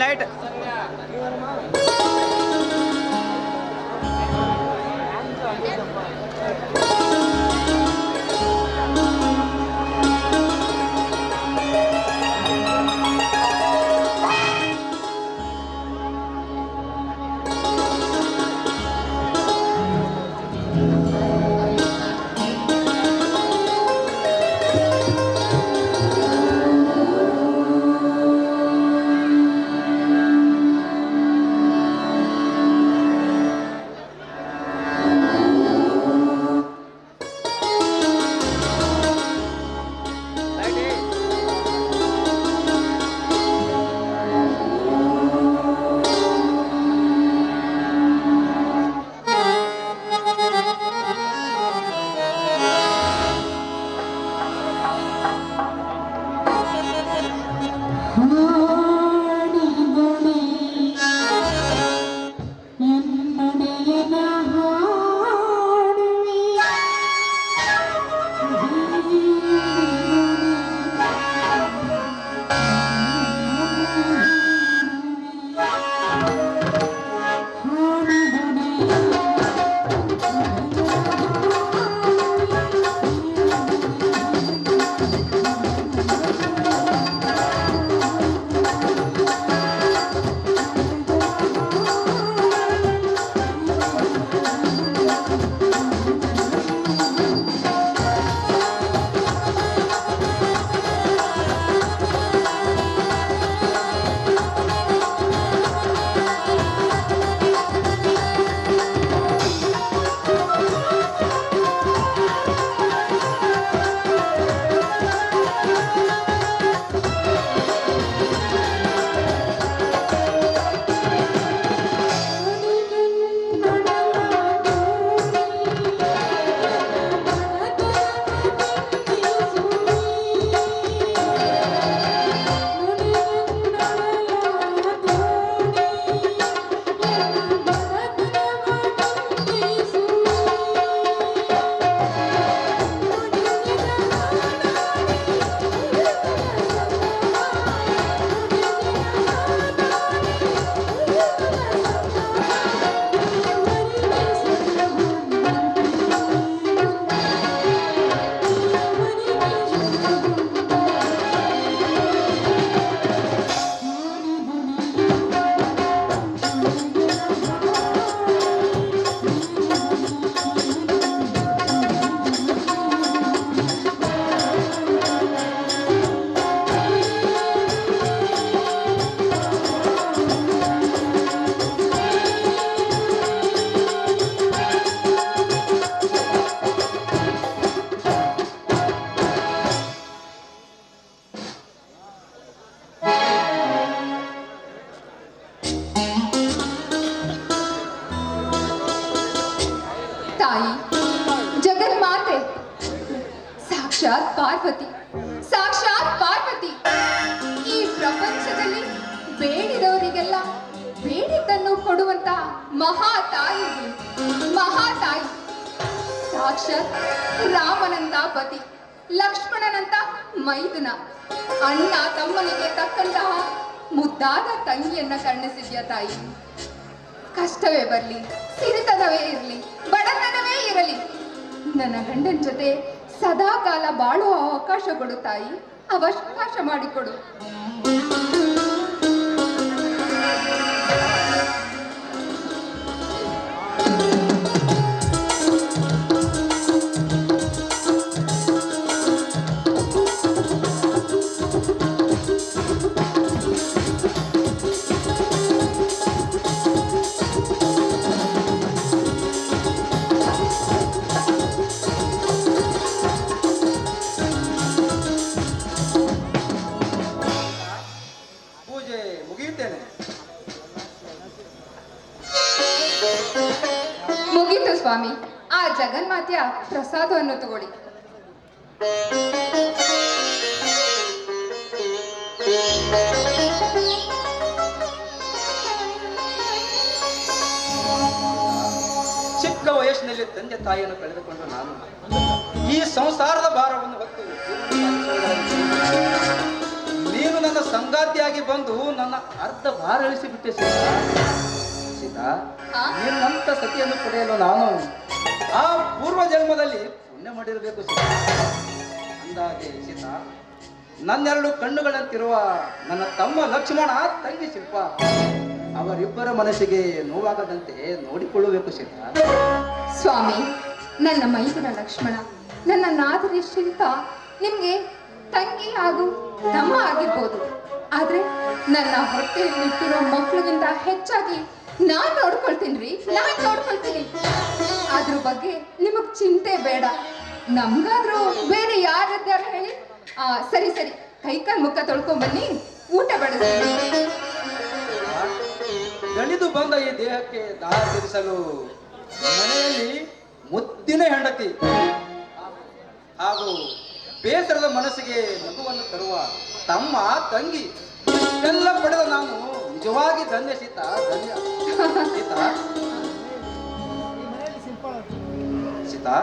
Light ತಾಯಿ ಜಗನ್ಮಾತೆ ಸಾಕ್ಷಾತ್ ಪಾರ್ವತಿ, ಸಾಕ್ಷಾತ್ ಪಾರ್ವತಿ ಈ ಪ್ರಪಂಚದಲ್ಲಿ ಬೇಡಿದವರಿಗೆಲ್ಲ ಬೇಡಿದ್ದನ್ನು ಕೊಡುವಂತ ಮಹಾತಾಯಿ, ಮಹಾತಾಯಿ ಸಾಕ್ಷಾತ್ ರಾಮನಂತ ಪತಿ, ಲಕ್ಷ್ಮಣನಂತ ಮೈದುನ, ಅಣ್ಣ ತಮ್ಮನಿಗೆ ತಕ್ಕಂತಹ ಮುದ್ದಾದ ತಂಗಿಯನ್ನ ಕರುಣಿಸಿದ್ಯ ತಾಯಿ. ಕಷ್ಟವೇ ಬರಲಿ, ಸಿರಿತನವೇ ಇರಲಿ, ಬಡತನವೇ ಇರಲಿ, ನನ್ನ ಗಂಡನ ಜೊತೆ ಸದಾ ಕಾಲ ಬಾಳುವ ಅವಕಾಶ ಕೊಡು ತಾಯಿ, ಅವಕಾಶ ಮಾಡಿಕೊಡು. ಮುಗೀತು ಸ್ವಾಮಿ, ಆ ಜಗನ್ಮಾತೆಯ ಪ್ರಸಾದವನ್ನು ತಗೊಳ್ಳಿ. ಚಿಕ್ಕ ವಯಸ್ಸಿನಲ್ಲಿ ತಂದೆ ತಾಯಿಯನ್ನು ಕಳೆದುಕೊಂಡು ನಾನು ಈ ಸಂಸಾರದ ಭಾರವನ್ನು ಹೊತ್ತು ನೀನು ನನ್ನ ಸಂಗಾತಿಯಾಗಿ ಬಂದು ನನ್ನ ಅರ್ಧ ಭಾರ ಇಳಿಸಿಬಿಟ್ಟೆ ಸೀತಾ. ಸೀತಾ, ಹಾ? ನಿನ್ನಂತ ಸತಿಯನ್ನು ಪಡೆಯಲು ನಾನು ಆ ಪೂರ್ವ ಜನ್ಮದಲ್ಲಿ ಪುಣ್ಯ ಮಾಡಿರಬೇಕು ಸೀತಾ. ಅಂದಾಗೆ ಸೀತಾ, ನನ್ನೆರಡು ಕಣ್ಣುಗಳಂತಿರುವ ನನ್ನ ತಮ್ಮ ಲಕ್ಷ್ಮಣ, ತಂಗಿ ಶಿಲ್ಪ, ಅವರಿಬ್ಬರ ಮನಸ್ಸಿಗೆ ನೋವಾಗದಂತೆ ನೋಡಿಕೊಳ್ಳಬೇಕು ಸೀತಾ. ಸ್ವಾಮಿ, ನನ್ನ ಮೈದುನ ಲಕ್ಷ್ಮಣ, ನನ್ನ ನಾದಿನಿ ಶಿಲ್ಪ ನಿಮ್ಗೆ ತಂಗಿ ಹಾಗೂ ತಮ್ಮ ಆಗಿರ್ಬೋದು. ಆದ್ರೆ ನನ್ನ ಹೊಟ್ಟೆಯಲ್ಲಿಟ್ಟಿರೋ ಮಕ್ಕಳಿಗಿಂತ ಹೆಚ್ಚಾಗಿ ನಾನ್ ನೋಡ್ಕೊಳ್ತೀನಿ. ಅದ್ರ ಬಗ್ಗೆ ನಿಮಗ್ ಚಿಂತೆ ಬೇಡ. ನಮ್ಗಾದ್ರೂ ಬೇರೆ ಯಾರಿದ್ದಾರೆ ಹೇಳಿ? ಸರಿ ಸರಿ, ಕೈಕಾಲ್ ಮುಖ ತೊಳ್ಕೊಂಡ್ ಬನ್ನಿ, ಊಟ ಬಡಿಸ್ತೀನಿ. ದಣಿದು ಬಂದ ಈ ದೇಹಕ್ಕೆ ದಾಹ ತೀರಿಸಲು ಮನೆಯಲ್ಲಿ ಮುದ್ದಿನ ಹೆಂಡತಿ ಹಾಗೂ ಬೇಸರದ ಮನಸ್ಸಿಗೆ ನಗುವನ್ನು ತರುವ ತಮ್ಮ, ತಂಗಿ ಎಲ್ಲ ಪಡೆದ ನಾನು ನಿಜವಾಗಿ ಧನ್ಯ ಸೀತಾ, ಧನ್ಯ ಸೀತಾ. ಸೀತಾ,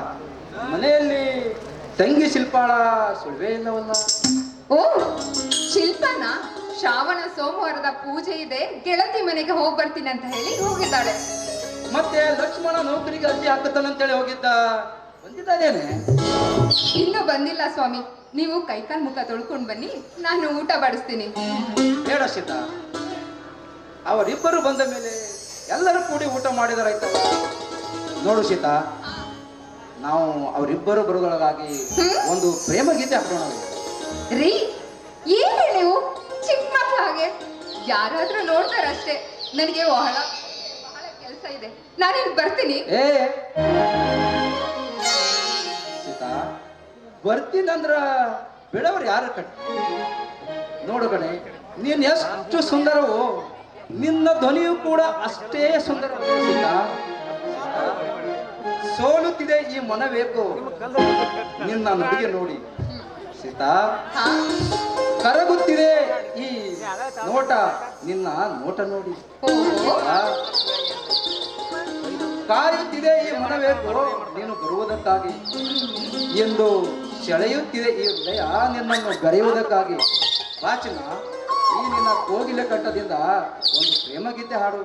ಮನೆಯಲ್ಲಿ ತಂಗಿ ಶಿಲ್ಪಾಳ ಸುಳ್ವೇ ಇಲ್ಲವಲ್ಲ? ಓ, ಶಿಲ್ಪನ ಶ್ರಾವಣ ಸೋಮವಾರದ ಪೂಜೆ ಇದೆ, ಗೆಳತಿ ಮನೆಗೆ ಹೋಗಿ ಬರ್ತೀನಿ ಅಂತ ಹೇಳಿ ಹೋಗಿದ್ದಾಳೆ. ಮತ್ತೆ ಲಕ್ಷ್ಮಣ ನೌಕರಿಗೆ ಅರ್ಜಿ ಹಾಕುತ್ತಾನಂತೇಳಿ ಹೋಗಿದ್ದ, ಬಂದಿದ್ದಾನೇನೆ? ಇನ್ನೂ ಬಂದಿಲ್ಲ ಸ್ವಾಮಿ. ನೀವು ಕೈಕಾಲ್ ಮುಖ ತೊಳ್ಕೊಂಡ್ ಬನ್ನಿ, ನಾನು ಊಟ ಬಡಿಸ್ತೀನಿ. ಬೇಡ ಸೀತಾ, ಅವರಿಬ್ಬರು ಬಂದ ಮೇಲೆ ಎಲ್ಲರೂ ಕೂಡಿ ಊಟ ಮಾಡಿದರಾಯ್ತಲ್ಲ. ನೋಡು ಸೀತಾ, ನಾವು ಅವರಿಬ್ಬರು ಬರುವುದೊಳಗಾಗಿ ಒಂದು ಪ್ರೇಮ ಗೀತೆ ಹಾಕೋಣ. ರೀ, ಏನ್ ನೀವು ಚಿಕ್ಕ ಮಕ್ಳ ಹಾಗೆ? ಯಾರಾದ್ರೂ ನೋಡ್ತಾರಷ್ಟೇ. ನನಗೆ ಬಹಳ ಬಹಳ ಕೆಲಸ ಇದೆ, ನಾನಿಲ್ಲಿ ಬರ್ತೀನಿ. ಏ ಸೀತಾ, ಬರ್ತೀನಂದ್ರ ಬಿಡವ್ರು ಯಾರು ಕಟ್ಟ? ನೋಡು ಕಣೆ, ನೀನ್ ಎಷ್ಟು ಸುಂದರವೋ ನಿನ್ನ ಧ್ವನಿಯೂ ಕೂಡ ಅಷ್ಟೇ ಸುಂದರ. ಸೀತಾ, ಸೋಲುತ್ತಿದೆ ಈ ಮನವೇಕೋ ನಿನ್ನ ನುಡಿಗೆ ನೋಡಿ. ಸೀತಾ, ಹಾ? ಕರಗುತ್ತಿದೆ ಈ ನೋಟ ನಿನ್ನ ನೋಟ ನೋಡಿ. ಓಹೋ, ಕಾಯುತ್ತಿದೆ ಈ ಮನವೇಕೋ ನೀನು ಬರುವುದಕ್ಕಾಗಿ ಎಂದು ಸೆಳೆಯುತ್ತಿದೆ ಈ ಹೃದಯ ನಿನ್ನನ್ನು ಗರೆಯುವುದಕ್ಕಾಗಿ. ವಾಚಿನ ಈ ನಿನ್ನ ಕೋಗಿಲೆ ಕಂಠದಿಂದ ಒಂದು ಪ್ರೇಮ ಗೀತೆ ಹಾಡು.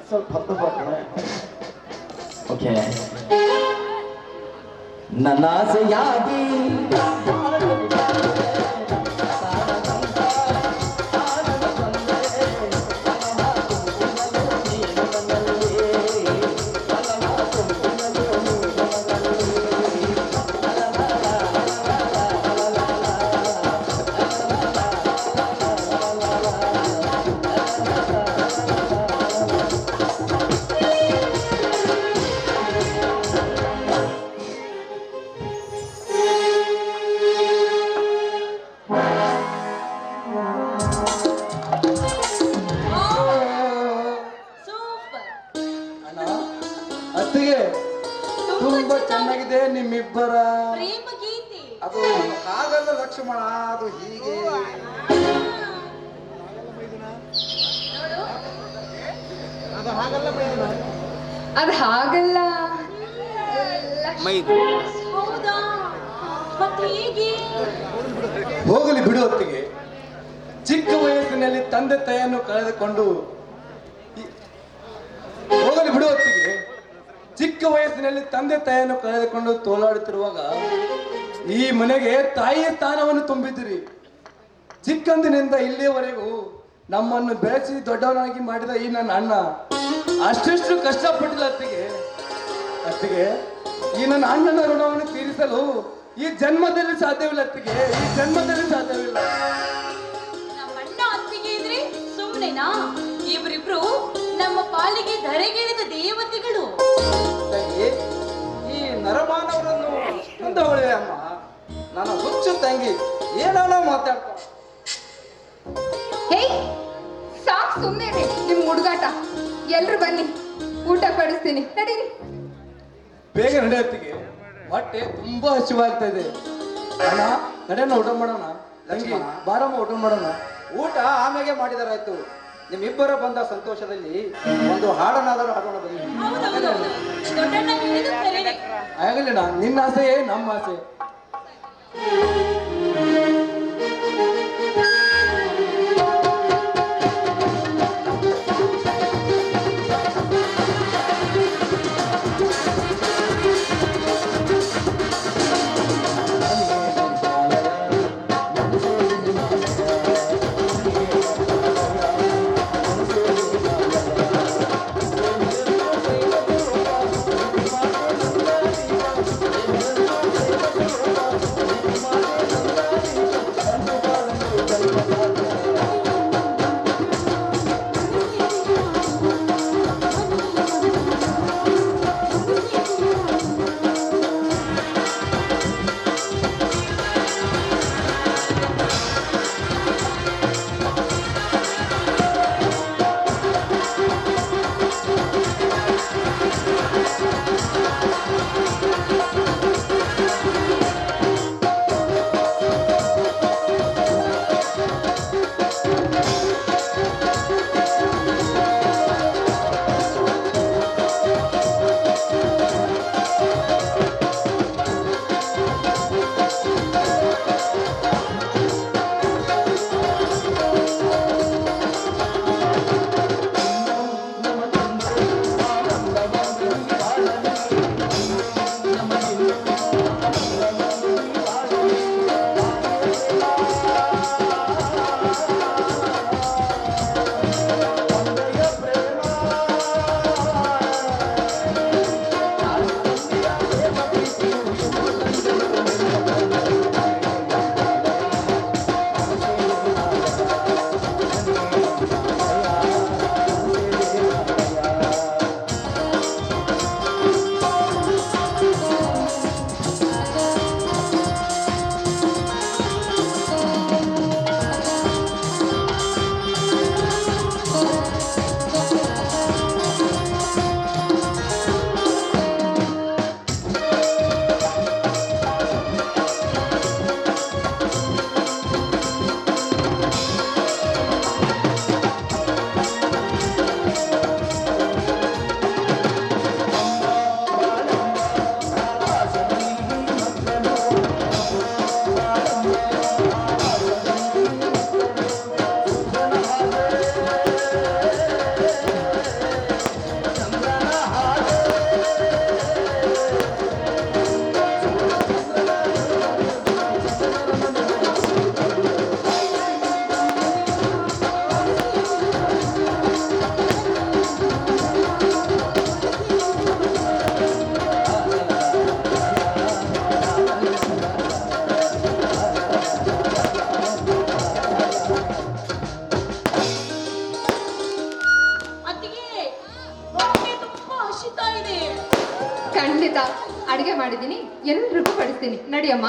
ಸ್ವಲ್ಪ ಹತ್ತು ಬರ್ತಾರೆ. ಓಕೆ. ನನ್ನ ಆಸೆಯಾಗಿ ಸೂಪರ್. ಅಣ್ಣ ಅತ್ತಿಗೆ ತುಂಬಾ ಚೆನ್ನಾಗಿದೆ ನಿಮ್ಮಿಬ್ಬರ ಪ್ರೇಮ ಗೀತೆ. ಅದು ಹಾಗಲ್ಲ ಲಕ್ಷ್ಮಣ, ಅದು ಹೀಗೆ. ನೋಡು, ಅದು ಹಾಗಲ್ಲ. ಹೌದಾ? ಮತ್ತೆ ಹೇಗೆ? ಹೋಗಲಿ ಬಿಡು ಹೊತ್ತಿಗೆ. ಚಿಕ್ಕ ವಯಸ್ಸಿನಲ್ಲಿ ತಂದೆ ತಾಯಿಯನ್ನು ಕಳೆದುಕೊಂಡು ಹೋಗಲಿ ಬಿಡು ಹೊತ್ತಿಗೆ. ಚಿಕ್ಕ ವಯಸ್ಸಿನಲ್ಲಿ ತಂದೆ ತಾಯಿಯನ್ನು ಕಳೆದುಕೊಂಡು ತೋಲಾಡುತ್ತಿರುವಾಗ ಈ ಮನೆಗೆ ತಾಯಿಯ ಸ್ಥಾನವನ್ನು ತುಂಬಿದ್ದೀರಿ. ಚಿಕ್ಕಂದಿನಿಂದ ಇಲ್ಲಿಯವರೆಗೂ ನಮ್ಮನ್ನು ಬೆಳೆಸಿ ದೊಡ್ಡವನಾಗಿ ಮಾಡಿದ ಈ ನನ್ನ ಅಣ್ಣ ಅಷ್ಟೆಷ್ಟು ಕಷ್ಟಪಟ್ಟಿಲ್ಲ ಅತ್ತಿಗೆ. ಅತ್ತಿಗೆ, ಈ ನನ್ನ ಅಣ್ಣನ ಋಣವನ್ನು ತೀರಿಸಲು ಈ ಜನ್ಮದಲ್ಲಿ ಸಾಧ್ಯವಿಲ್ಲ ಅತ್ತಿಗೆ, ಈ ಜನ್ಮದಲ್ಲಿ ಸಾಧ್ಯವಿಲ್ಲ. ನಮ್ಮಣ್ಣ ಅತ್ತಿಗೆ ಇದ್ರೆ ಸುಮ್ನೆನಾ? ಇವ್ರಿಬ್ರು ನಮ್ಮ ಪಾಲಿಗೆ ಧರೆಗಿಳಿದ ದೇವತೆಗಳು. ತಂಗಿ, ಈ ನರಮಾನವರನ್ನು ಮುಂದವಳೆ ಅಮ್ಮ, ನನ್ನ ಹುಚ್ಚು ತಂಗಿ ಏನಾನೋ ಮಾತಾಡ್ತಾ. ಹೇ, ಸಾಕು ಸುಮ್ಮನೆ ರೀ ನಿಮ್ ಹುಡುಗಾಟ. ಎಲ್ರು ಬನ್ನಿ, ಊಟ ಬಡಿಸ್ತೀನಿ, ನಡೀರಿ. ಬೇಗ ನಡೆಯತ್ತಿಗೆ, ಹೊಟ್ಟೆ ತುಂಬಾ ಹಸಿವಾಗ್ತಾ ಇದೆ. ಅಣ್ಣ ನಡೆಯೋಣ, ಊಟ ಮಾಡೋಣ. ತಂಗಿ ಬಾರಮ್ಮ, ಊಟ ಮಾಡೋಣ. ಊಟ ಆಮೇಲೆ ಮಾಡಿದರಾಯ್ತು. ನಿಮ್ಮಿಬ್ಬರ ಬಂದ ಸಂತೋಷದಲ್ಲಿ ಒಂದು ಹಾಡನಾದರೂ ಹಾಡೋಣ ಬನ್ನಿ. ಹೌದೌದು, ದೊಡ್ಡಣ್ಣ ಹೇಳಿದ ಸರಿನೇ. ಆಗಲಿಲ್ಲ, ನಿನ್ನ ಆಸೆಯೇ ನಮ್ಮ ಆಸೆ. ಖಂಡಿತ ಅಡಿಗೆ ಮಾಡಿದ್ದೀನಿ ಎಲ್ರಿಗೂ ಬಡಿಸ್ತೀನಿ ನಡಿಯಮ್ಮ